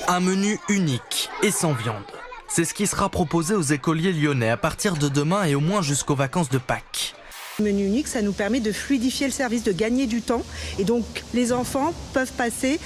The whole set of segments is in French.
Un menu unique et sans viande. C'est ce qui sera proposé aux écoliers lyonnais à partir de demain et au moins jusqu'aux vacances de Pâques. Le menu unique, ça nous permet de fluidifier le service, de gagner du temps. Et donc, les enfants peuvent passer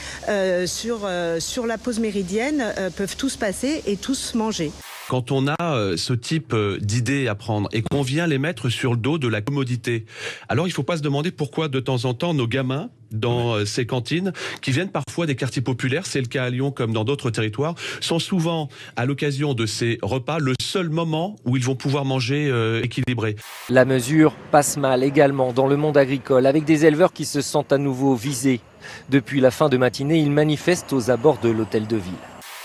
sur la pause méridienne, peuvent tous passer et tous manger. Quand on a ce type d'idées à prendre et qu'on vient les mettre sur le dos de la commodité, alors il ne faut pas se demander pourquoi de temps en temps nos gamins dans ces cantines, qui viennent parfois des quartiers populaires, c'est le cas à Lyon comme dans d'autres territoires, sont souvent à l'occasion de ces repas le seul moment où ils vont pouvoir manger équilibré. La mesure passe mal également dans le monde agricole, avec des éleveurs qui se sentent à nouveau visés. Depuis la fin de matinée, ils manifestent aux abords de l'hôtel de ville.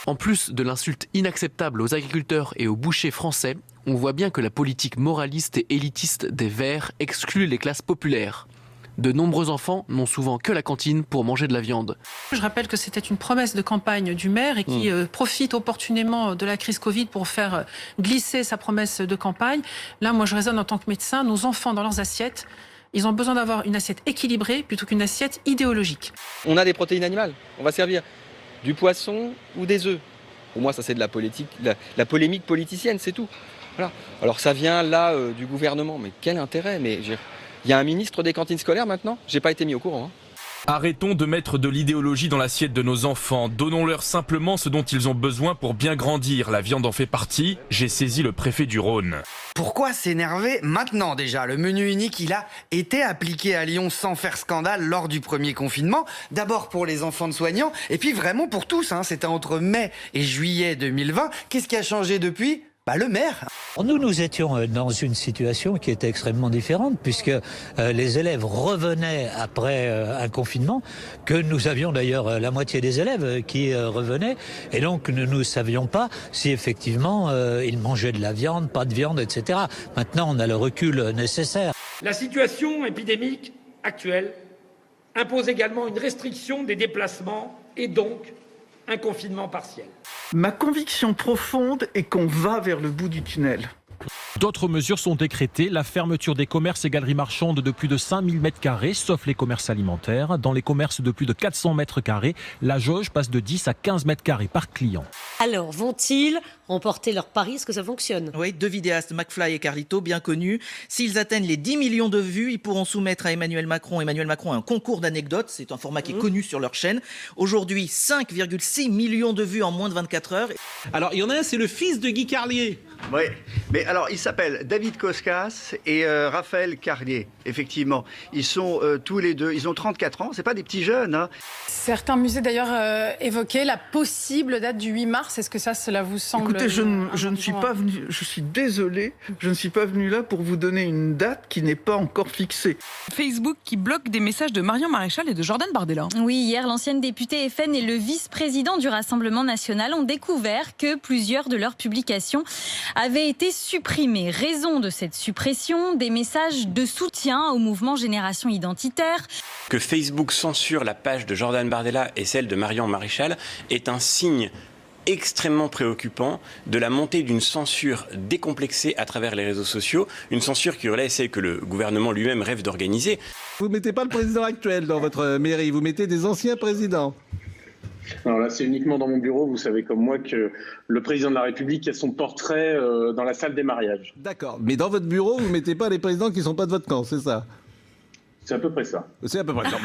En plus de l'insulte inacceptable aux agriculteurs et aux bouchers français, on voit bien que la politique moraliste et élitiste des Verts exclut les classes populaires. De nombreux enfants n'ont souvent que la cantine pour manger de la viande. Je rappelle que c'était une promesse de campagne du maire et qui profite opportunément de la crise Covid pour faire glisser sa promesse de campagne. Là, moi, je raisonne en tant que médecin. Nos enfants, dans leurs assiettes, ils ont besoin d'avoir une assiette équilibrée plutôt qu'une assiette idéologique. On a des protéines animales. On va servir du poisson ou des œufs. Pour moi, ça, c'est de la politique, la polémique politicienne, c'est tout. Voilà. Alors, ça vient là du gouvernement. Mais quel intérêt? Il y a un ministre des cantines scolaires maintenant? J'ai pas été mis au courant. Arrêtons de mettre de l'idéologie dans l'assiette de nos enfants. Donnons-leur simplement ce dont ils ont besoin pour bien grandir. La viande en fait partie. J'ai saisi le préfet du Rhône. Pourquoi s'énerver maintenant déjà? Le menu unique, il a été appliqué à Lyon sans faire scandale lors du premier confinement. D'abord pour les enfants de soignants, et puis vraiment pour tous. C'était entre mai et juillet 2020. Qu'est-ce qui a changé depuis? Le maire. Nous étions dans une situation qui était extrêmement différente puisque les élèves revenaient après un confinement, que nous avions d'ailleurs la moitié des élèves qui revenaient, et donc nous ne savions pas si effectivement ils mangeaient de la viande, pas de viande, etc. Maintenant, on a le recul nécessaire. La situation épidémique actuelle impose également une restriction des déplacements et donc un confinement partiel. Ma conviction profonde est qu'on va vers le bout du tunnel. D'autres mesures sont décrétées, la fermeture des commerces et galeries marchandes de plus de 5000 m², sauf les commerces alimentaires. Dans les commerces de plus de 400 m², la jauge passe de 10 à 15 m² par client. Alors, vont-ils remporter leur pari? Est-ce que ça fonctionne? Oui, deux vidéastes, McFly et Carlito, bien connus. S'ils atteignent les 10 millions de vues, ils pourront soumettre à Emmanuel Macron un concours d'anecdotes. C'est un format qui est connu sur leur chaîne. Aujourd'hui, 5,6 millions de vues en moins de 24 heures. Alors, il y en a un, c'est le fils de Guy Carlier. Oui, mais alors, il s'appelle David Koskas et Raphaël Carlier, effectivement. Ils sont tous les deux, ils ont 34 ans, c'est pas des petits jeunes. Certains musées d'ailleurs évoquaient la possible date du 8 mars. Est-ce que cela vous semble... Écoutez, je ne suis pas venu, je suis désolé, je ne suis pas venu là pour vous donner une date qui n'est pas encore fixée. Facebook qui bloque des messages de Marion Maréchal et de Jordan Bardella. Oui, hier, l'ancienne députée FN et le vice-président du Rassemblement national ont découvert que plusieurs de leurs publications avaient été supprimées. Raison de cette suppression, des messages de soutien au mouvement Génération Identitaire. Que Facebook censure la page de Jordan Bardella et celle de Marion Maréchal est un signe extrêmement préoccupant de la montée d'une censure décomplexée à travers les réseaux sociaux, une censure qui relaie celle que le gouvernement lui-même rêve d'organiser. Vous ne mettez pas le président actuel dans votre mairie, vous mettez des anciens présidents. Alors là, c'est uniquement dans mon bureau, vous savez comme moi que le président de la République a son portrait dans la salle des mariages. D'accord, mais dans votre bureau, vous ne mettez pas les présidents qui ne sont pas de votre camp, c'est ça? C'est à peu près ça. C'est à peu près ça.